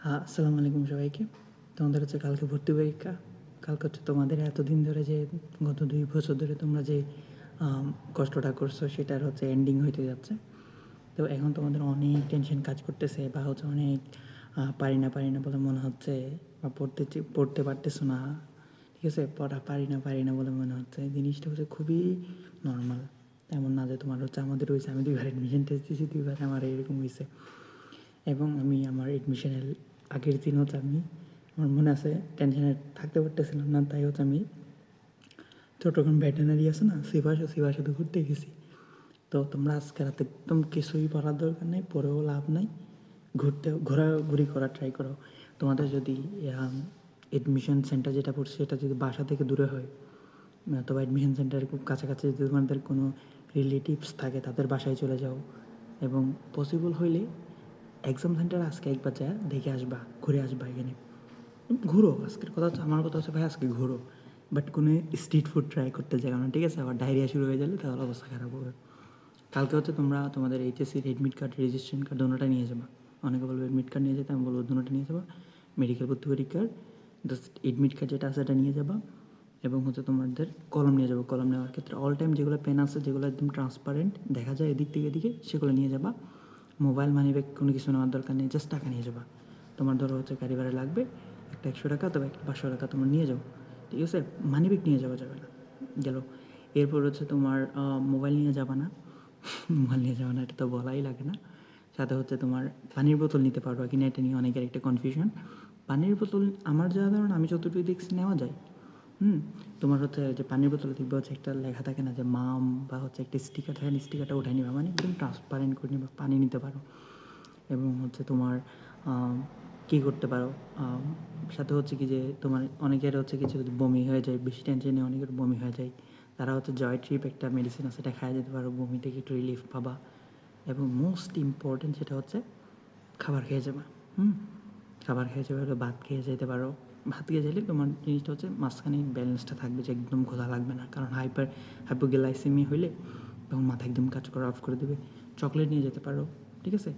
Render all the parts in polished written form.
হ্যাঁ, আসসালামু আলাইকুম সবাইকে। তোমাদের হচ্ছে কালকে ভর্তি পরীক্ষা। কালকে হচ্ছে তোমাদের এতদিন ধরে যে গত ২ বছর ধরে তোমরা যে কষ্টটা করছো সেটার হচ্ছে এন্ডিং হইতে যাচ্ছে। তো এখন তোমাদের অনেক টেনশন কাজ করতেছে বা হচ্ছে অনেক পারি না বলে মনে হচ্ছে, বা পড়তে পারতেছো না। ঠিক আছে? পড়া পারি না বলে মনে হচ্ছে। এই জিনিসটা হচ্ছে খুবই নরমাল। এমন না যে তোমার হচ্ছে আমাদের হইছে। আমি ২ বার অ্যাডমিশন টেস্ট দিয়েছি, ২ বার আমার এরকম হইছে। এবং আমি আমার এডমিশনের আগের দিন হচ্ছে আমার মনে আছে টেনশনে থাকতে পারতেছিলাম না, তাই হচ্ছে আমি চট্টগ্রাম ভেটেরিনারি আছে না, সিভার সাথে ঘুরতে গেছি। তো তোমরা আজকে রাতে একদম কিছুই পড়ার দরকার নেই, পড়েও লাভ নাই। ঘোরাঘুরি করার ট্রাই করো। তোমাদের যদি এডমিশন সেন্টার যেটা পড়ছে সেটা যদি বাসা থেকে দূরে হয়, অথবা অ্যাডমিশন সেন্টারের খুব কাছাকাছি যদি তোমাদের কোনো রিলেটিভস থাকে তাদের বাসায় চলে যাও। এবং পসিবল হইলে এক্সাম সেন্টার আজকে একবার যা দেখে আসবা, ঘুরে আসবা। এখানে ঘুরো, আজকের কথা হচ্ছে, আমার কথা হচ্ছে ভাই আজকে ঘুরো, বাট কোনো স্ট্রিট ফুড ট্রাই করতে যাও না, ঠিক আছে? আবার ডায়রিয়া শুরু হয়ে গেলে তাহলে অবস্থা খারাপ হবে। কালকে হচ্ছে তোমরা তোমাদের এইচএসসির এডমিট কার্ড, রেজিস্ট্রেশন কার্ড দোনোটা নিয়ে যাবা। অনেকে বলবো এডমিট কার্ড নিয়ে যেতে, আমি বলবো দোনোটা নিয়ে যাবা। মেডিকেল ভর্তি পরীক্ষার জাস্ট এডমিট কার্ড যেটা আছে সেটা নিয়ে যাবা। এবং হচ্ছে তোমাদের কলম নিয়ে যাবো। কলম নেওয়ার ক্ষেত্রে অল টাইম যেগুলো পেন আছে, যেগুলো একদম ট্রান্সপারেন্ট দেখা যায় এদিক থেকে এদিকে, সেগুলো নিয়ে যাবা। মোবাইল মানি ব্যাগ কোনো কিছু নেওয়ার দরকার নেই, জাস্ট টাকা নিয়ে যাবা। তোমার ধরো হচ্ছে গাড়ি ভাড়া লাগবে একটা 100 টাকা, তবে একটা 500 টাকা তোমরা নিয়ে যাও, ঠিক আছে? মানি ব্যাগ নিয়ে যাওয়া যাবে না, গেল। এরপর হচ্ছে তোমার মোবাইল নিয়ে যাবা না। মোবাইল নিয়ে যাবে না, এটা তো বলাই লাগে না। সাথে হচ্ছে তোমার পানির বোতল নিতে পারবা কি না এটা নিয়ে অনেকের একটা কনফিউশন। পানির বোতল আমার যা ধারণা, আমি যতটুকু দেখছি নেওয়া যায়। তোমার হচ্ছে যে পানির বোতলে দেখবে হচ্ছে একটা লেখা থাকে না যে মাম, বা হচ্ছে একটা স্টিকার থাকে, স্টিকারটা উঠাই নিবা, মানে একদম ট্রান্সপারেন্ট করে নিবা, পানি নিতে পারো। এবং হচ্ছে তোমার কী করতে পারো, সাথে হচ্ছে কি যে তোমার অনেকের হচ্ছে কিছু যদি বমি হয়ে যায়, বেশি টেনশনে অনেকের বমি হয়ে যায়, তারা হচ্ছে জয় ট্রিপ একটা মেডিসিন আছে, সেটা খাওয়া যেতে পারো, বমি থেকে একটু রিলিফ পাবা। এবং মোস্ট ইম্পর্টেন্ট সেটা হচ্ছে খাবার খেয়ে যাবা। খাবার খেয়ে যাবে, ভাত খেয়ে যেতে পারো। ভাত খেয়ে গেলে তোমার জিনিসটা হচ্ছে মাঝখানে ব্যালেন্সটা থাকবে, যে একদম ক্ষুধা লাগবে না, কারণ হাইপোগ্লাইসেমিয়া হইলে তখন মাথা একদম কাজ করা অফ করে দেবে। চকলেট নিয়ে যেতে পারো, ঠিক আছে?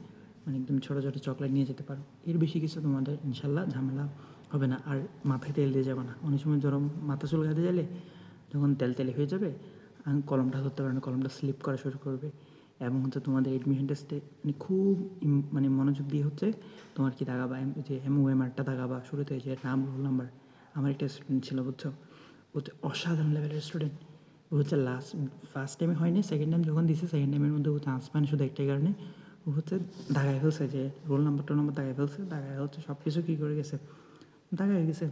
মানে একদম ছোটো ছোটো চকলেট নিয়ে যেতে পারো। এর বেশি কিছু তোমাদের ইনশাল্লাহ ঝামেলা হবে না। আর মাথায় তেল দিয়ে যাবে না। অনেক সময় ধরো মাথা চুলকাতে গেলে যখন তেলে হয়ে যাবে, কলমটা ধরতে পারবে না, কলমটা স্লিপ করা শুরু করবে। এবং হচ্ছে তোমাদের এডমিশন টেস্টে মানে খুব মানে মনোযোগ দিয়ে হচ্ছে তোমার কি দাগাবা, যে এমওএমআরটা দাগাবা শুরুতে, যে নাম, রোল নাম্বার। আমার একটা স্টুডেন্ট ছিল, বুঝছো, ও হচ্ছে অসাধারণ লেভেলের স্টুডেন্ট। ও হচ্ছে ফার্স্ট টাইমে হয়নি, সেকেন্ড টাইম যখন দিছে, সেকেন্ড টাইমের মধ্যে ও চান্স পায়নি শুধু একটাই কারণে, ও হচ্ছে দাগায় ফেলছে, যে রোল নাম্বার দাগায় ফেলছে, দাগায় হচ্ছে সব কিছু কী করে গেছে, দাগায় গেছে।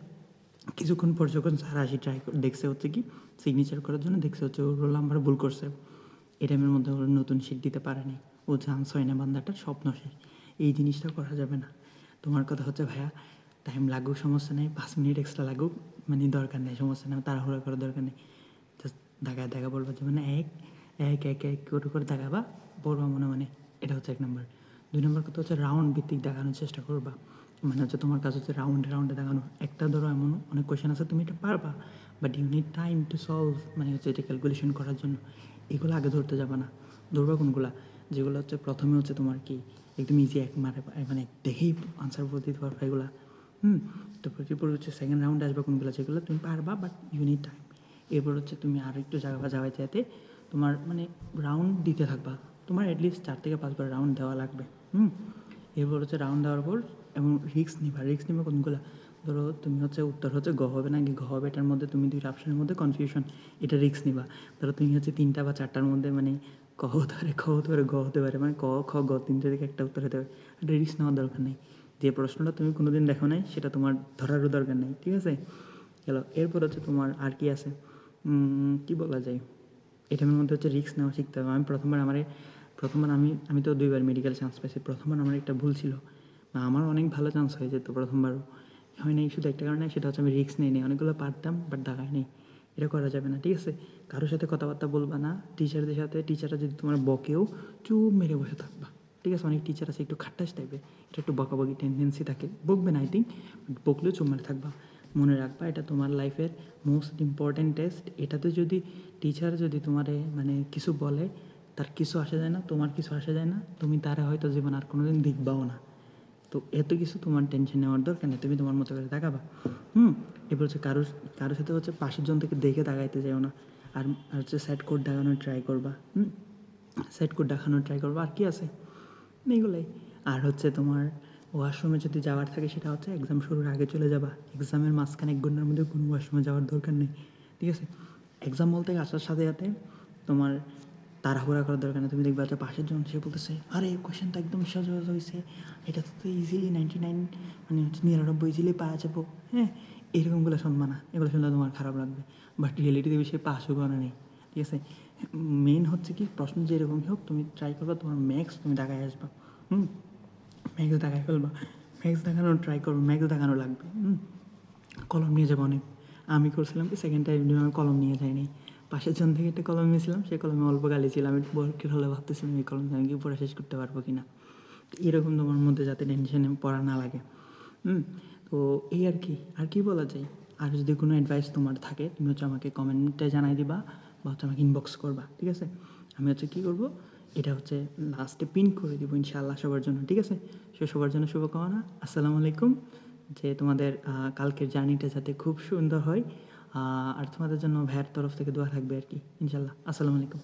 কিছুক্ষণ পর যখন স্যার ট্রাই করে দেখছে হচ্ছে কি সিগনেচার করার জন্য, দেখছে হচ্ছে ও রোল নাম্বার ভুল করছে। এই টাইমের মধ্যে ওর নতুন শিট দিতে পারেনি, ও চান্স হয় না, বান্দাটার স্বপ্ন শেষ। এই জিনিসটা করা যাবে না। তোমার কথা হচ্ছে ভাইয়া টাইম লাগুক সমস্যা নেই, 5 মিনিট এক্সট্রা লাগুক, মানে দরকার নেই, সমস্যা নেই, তাড়াহুড়া করার দরকার নেই। জাস্ট দাগা বলবা যে মানে এক এক এক এক করে দাগাবা, পড়বা মনে মানে। এটা হচ্ছে 1 নম্বর। 2 নম্বর কথা হচ্ছে রাউন্ড ভিত্তিক দেখানোর চেষ্টা করবা। মানে হচ্ছে তোমার কাছে হচ্ছে রাউন্ডে দেখানো। একটা ধরো এমন অনেক কোয়েশ্চেন আছে তুমি এটা পারবা, but you need time to solve, মানে হচ্ছে এটা ক্যালকুলেশন করার জন্য। এগুলো আগে ধরতে যাবে না। ধরবা কোনগুলা, যেগুলো হচ্ছে প্রথমে হচ্ছে তোমার কি একদম ইজি, মানে দেখেই আনসার বলে দিতে পারবা এগুলা। তারপর এরপর হচ্ছে সেকেন্ড রাউন্ডে আসবে কোনগুলো, যেগুলো তুমি পারবা বাট ইউ নিড টাইম। এরপর হচ্ছে তুমি আরও একটু যাওয়া যাতে তোমার মানে রাউন্ড দিতে থাকবা। তোমার অ্যাটলিস্ট 4 থেকে 5 বার রাউন্ড দেওয়া লাগবে। এরপর হচ্ছে রাউন্ড দেওয়ার পর এবং রিস্ক নিবা কোনগুলো। ধরো তুমি হচ্ছে উত্তর হচ্ছে গ হবে নাকি ঘ হবে, এটার মধ্যে তুমি 2টা অপশনের মধ্যে কনফিউশন, এটা রিস্ক নিবা। ধরো তুমি হচ্ছে 3টা বা 4টার মধ্যে মানে ক হতে পারে, খ হতে পারে, গ হতে পারে, মানে ক খ গ 3টে থেকে একটা উত্তর হতে পারে। এটা রিস্ক নেওয়ার দরকার নেই। যে প্রশ্নটা তুমি কোনোদিন দেখো নাই সেটা তোমার ধরারও দরকার নেই, ঠিক আছে? গেল। এরপর হচ্ছে তোমার আর কি আছে, কি বলা যায়, এটার মধ্যে হচ্ছে রিস্ক নেওয়া শিখতে হবে। প্রথমবার আমি তো 2বার মেডিকেল চান্স পেয়েছি। প্রথমবার আমার একটা ভুল ছিল, বা আমার অনেক ভালো চান্স হয়ে যেত, প্রথমবারও হয় নাই শুধু একটা কারণে, সেটা হচ্ছে আমি রিস্ক নিই অনেকগুলো পারতাম বাট দাগাই নেই। এটা করা যাবে না, ঠিক আছে? কারোর সাথে কথাবার্তা বলবা না, টিচারদের সাথে। টিচাররা যদি তোমার বকেও, চুপ মেরে বসে থাকবা, ঠিক আছে? অনেক টিচার আছে একটু খাট্টাস টাইপের, এটা একটু বকাবকি টেন্ডেন্সি থাকে, বকবে না আই থিঙ্ক, বকলেও চুপ মেরে থাকবা। মনে রাখবা এটা তোমার লাইফের মোস্ট ইম্পর্ট্যান্ট টেস্ট। এটাতে যদি টিচার যদি তোমারে মানে কিছু বলে, তার কিছু আসে যায় না, তোমার কিছু আসে যায় না, তুমি তারা হয়তো জীবন আর কোনো দিন দেখবাও না। তো এত কিছু তোমার টেনশন নেওয়ার দরকার নেই, তুমি তোমার মতো করে তাকাবা। এবার হচ্ছে কারোর সাথে হচ্ছে পাশের জন থেকে দেখে তাকাইতে যাও না। আর হচ্ছে সেট কোড দেখানোর ট্রাই করবা। সেট কোড দেখানোর ট্রাই করবা, আর কি আছে এগুলোই। আর হচ্ছে তোমার ওয়াশরুমে যদি যাওয়ার থাকে সেটা হচ্ছে এক্সাম শুরুর আগে চলে যাবা। এক্সামের মাঝখানে 1 ঘন্টার মধ্যে কোনো ওয়াশরুমে যাওয়ার দরকার নেই, ঠিক আছে? এক্সাম হল থেকে আসার সাথে সাথে তোমার তাড়াহুড়া করার দরকার নেই। তুমি দেখবে একটা পাশের জন সে বলতেছে, আরে কোয়েশ্চেন তো একদম সহজ হয়েছে, এটা তো ইজিলি 99 মানে 99 ইজিলি পাওয়া যাবো, হ্যাঁ, এরকমগুলো শুনবা না। এগুলো শুনলে তোমার খারাপ লাগবে, বাট রিয়েলিটি দেবে সে পাসও করে নেই, ঠিক আছে? মেন হচ্ছে কি, প্রশ্ন যেরকমই হোক তুমি ট্রাই করবা তোমার ম্যাক্স তুমি দেখায় আসবা। ম্যাক্স দেখায় ফেলবা, ম্যাক্স দেখানোর ট্রাই করবো, ম্যাক্স দেখানো লাগবে। কলম নিয়ে যাবো অনেক। আমি করছিলাম কি, সেকেন্ড টাইম আমি কলম নিয়ে যাইনি, পাশের জন থেকে একটা কলম নিয়েছিলাম, সেই কলমে অল্প গালি ছিল। আমি বরকের হলে ভাবতেছিলাম এই কলম আমি কি পড়া শেষ করতে পারবো কি না। এরকম তোমার মধ্যে যাতে টেনশনে পড়া না লাগে। তো এই আর কি বলা যায়। আর যদি কোনো অ্যাডভাইস তোমার থাকে তুমি হচ্ছে আমাকে কমেন্টে জানাই দিবা, বা হচ্ছে আমাকে ইনবক্স করবা, ঠিক আছে? আমি হচ্ছে কী করবো, এটা হচ্ছে লাস্টে পিন করে দিব ইনশাআল্লাহ সবার জন্য, ঠিক আছে? সবার জন্য শুভকামনা। আসসালামু আলাইকুম। যে তোমাদের কালকের জার্নিটা যাতে খুব সুন্দর হয়, আর তোমাদের জন্য ভাইয়ের তরফ থেকে দোয়া থাকবে আর কি, ইনশাআল্লাহ। আসসালামু আলাইকুম।